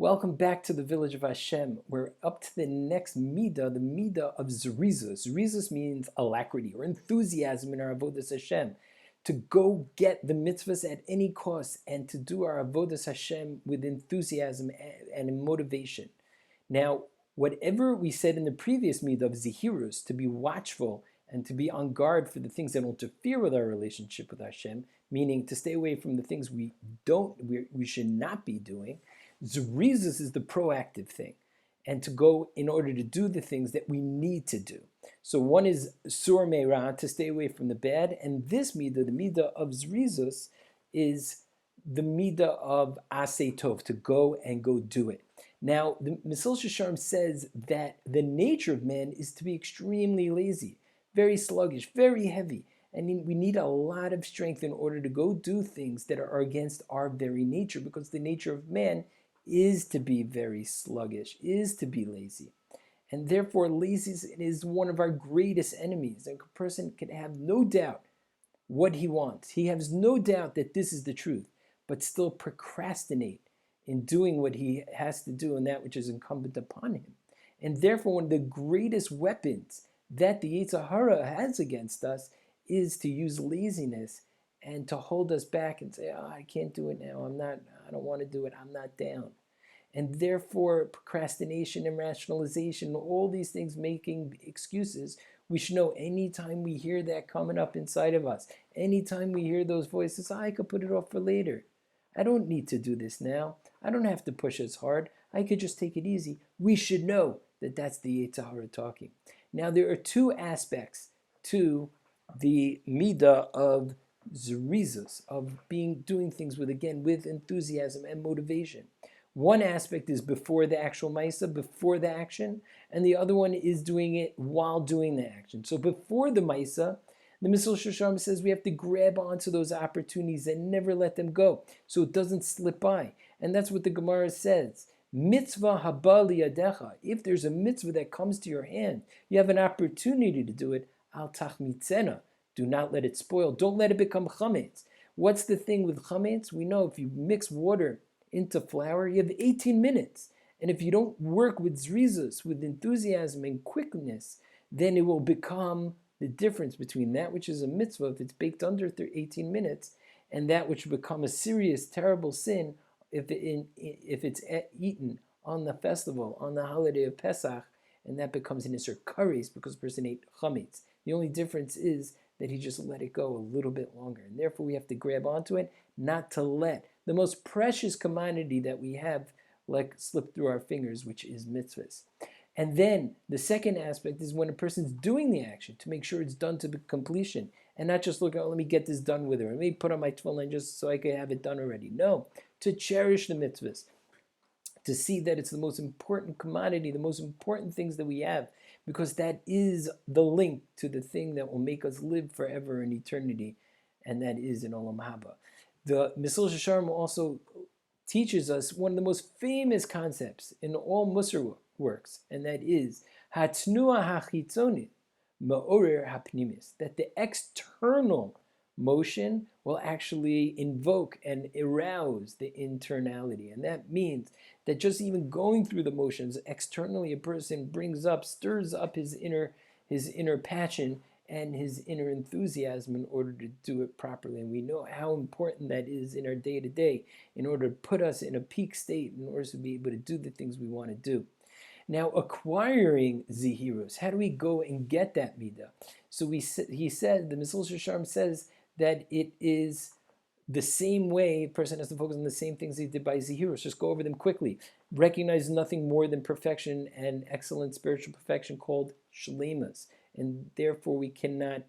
Welcome back to the village of Hashem. We're up to the next midah, the midah of Zerizus. Zerizus means alacrity or enthusiasm in our avodas Hashem. To go get the mitzvahs at any cost and to do our avodas Hashem with enthusiasm and motivation. Now, whatever we said in the previous midah of Zerizus, to be watchful and to be on guard for the things that interfere with our relationship with Hashem, meaning to stay away from the things we should not be doing. Zerizus is the proactive thing, and to go in order to do the things that we need to do. So one is sur meira, to stay away from the bad, and this midah, the midah of Zerizus, is the midah of aseh tov, to go do it. Now, the Mesil Sharm says that the nature of man is to be extremely lazy, very sluggish, very heavy, and we need a lot of strength in order to go do things that are against our very nature, because the nature of man is to be very sluggish, is to be lazy. And therefore, laziness is one of our greatest enemies. A person can have no doubt what he wants. He has no doubt that this is the truth, but still procrastinate in doing what he has to do and that which is incumbent upon him. And therefore, one of the greatest weapons that the Yetzer Hara has against us is to use laziness and to hold us back and say, I can't do it now. I don't want to do it. I'm not down. And therefore, procrastination and rationalization, all these things, making excuses, we should know anytime we hear that coming up inside of us, anytime we hear those voices, I could put it off for later. I don't need to do this now. I don't have to push as hard. I could just take it easy. We should know that that's the Yetzer Hara talking. Now, there are two aspects to the midah of Zerizus, of doing things with enthusiasm and motivation. One aspect is before the actual maisa, before the action, and the other one is doing it while doing the action. So before the maisa, the Mesil Sharm says we have to grab onto those opportunities and never let them go, so it doesn't slip by. And that's what the Gemara says. Mitzvah haba liyadecha. If there's a mitzvah that comes to your hand, you have an opportunity to do it. Al tachmitzena. Do not let it spoil. Don't let it become chametz. What's the thing with chametz? We know if you mix water into flour, you have 18 minutes. And if you don't work with Zerizus, with enthusiasm and quickness, then it will become the difference between that which is a mitzvah, if it's baked under 18 minutes, and that which will become a serious, terrible sin if it's eaten on the festival, on the holiday of Pesach, and that becomes an Isser Kares because the person ate chametz. The only difference is that he just let it go a little bit longer. And therefore we have to grab onto it, not to let the most precious commodity that we have like slip through our fingers, which is mitzvahs. And then the second aspect is when a person's doing the action, to make sure it's done to completion, and not just look, let me get this done with her. Let me put on my tefillin just so I can have it done already. No, to cherish the mitzvahs, to see that it's the most important commodity, the most important things that we have, because that is the link to the thing that will make us live forever in eternity, and that is in Olam Haba. The Mesil Sharm also teaches us one of the most famous concepts in all Musar works, and that is Hatnua hachitzonit ma'orer hapnimis, that the external motion will actually invoke and arouse the internality. And that means that just even going through the motions, externally a person stirs up his inner passion and his inner enthusiasm in order to do it properly. And we know how important that is in our day-to-day in order to put us in a peak state in order to be able to do the things we want to do. Now, acquiring Zerizus, how do we go and get that midah? So the Mesil Sharm says that it is the same way a person has to focus on the same things he did by Zerizus. Just go over them quickly. Recognize nothing more than perfection and excellent spiritual perfection called shleimus, and therefore we cannot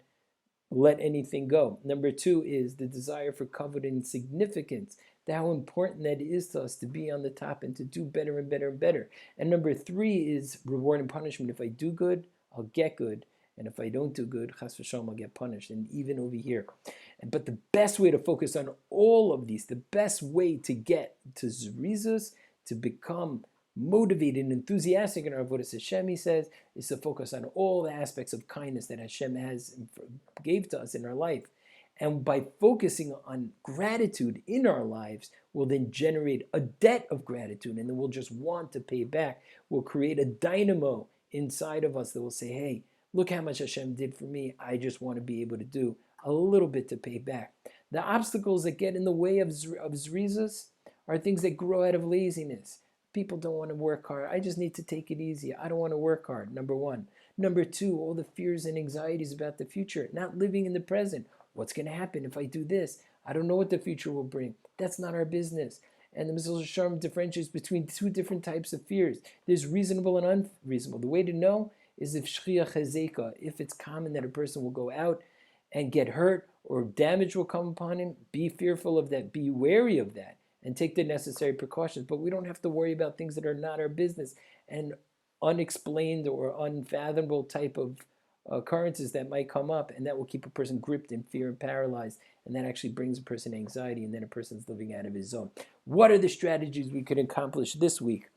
let anything go. Number two is the desire for kavod and significance, how important that is to us to be on the top and to do better and better and better. And number three is reward and punishment. If I do good, I'll get good. And if I don't do good, chas v'shalom, I'll get punished. And even over here. But the best way to focus on all of these, the best way to get to Zerizus, to become motivated and enthusiastic in our avodas Hashem, he says, is to focus on all the aspects of kindness that Hashem gave to us in our life. And by focusing on gratitude in our lives, we'll then generate a debt of gratitude, and then we'll just want to pay back. We'll create a dynamo inside of us that will say, hey, look how much Hashem did for me. I just want to be able to do a little bit to pay back. The obstacles that get in the way of Zerizus are things that grow out of laziness. People don't want to work hard. I just need to take it easy. I don't want to work hard, number one. Number two, all the fears and anxieties about the future, not living in the present. What's going to happen if I do this? I don't know what the future will bring. That's not our business. And the Mesilas Yesharim differentiates between two different types of fears. There's reasonable and unreasonable. The way to know is if shchia chazeka, if it's common that a person will go out and get hurt or damage will come upon him, be fearful of that, be wary of that, and take the necessary precautions. But we don't have to worry about things that are not our business and unexplained or unfathomable type of occurrences that might come up, and that will keep a person gripped in fear and paralyzed, and that actually brings a person anxiety, and then a person's living out of his zone. What are the strategies we could accomplish this week?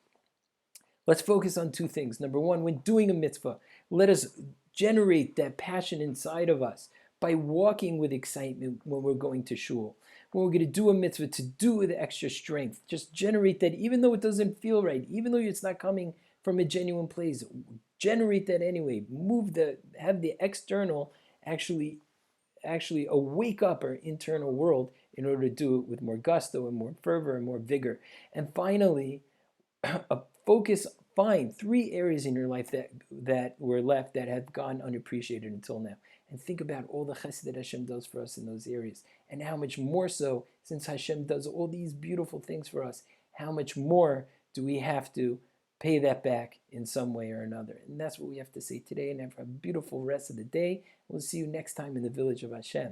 Let's focus on two things. Number one, when doing a mitzvah, let us generate that passion inside of us by walking with excitement when we're going to shul. When we're going to do a mitzvah, to do with extra strength. Just generate that, even though it doesn't feel right, even though it's not coming from a genuine place. Generate that anyway. Have the external actually wake up our internal world in order to do it with more gusto and more fervor and more vigor. And finally, find 3 areas in your life that were left that have gone unappreciated until now. And think about all the chesed that Hashem does for us in those areas. And how much more so, since Hashem does all these beautiful things for us, how much more do we have to pay that back in some way or another? And that's what we have to say today, and have a beautiful rest of the day. We'll see you next time in the village of Hashem.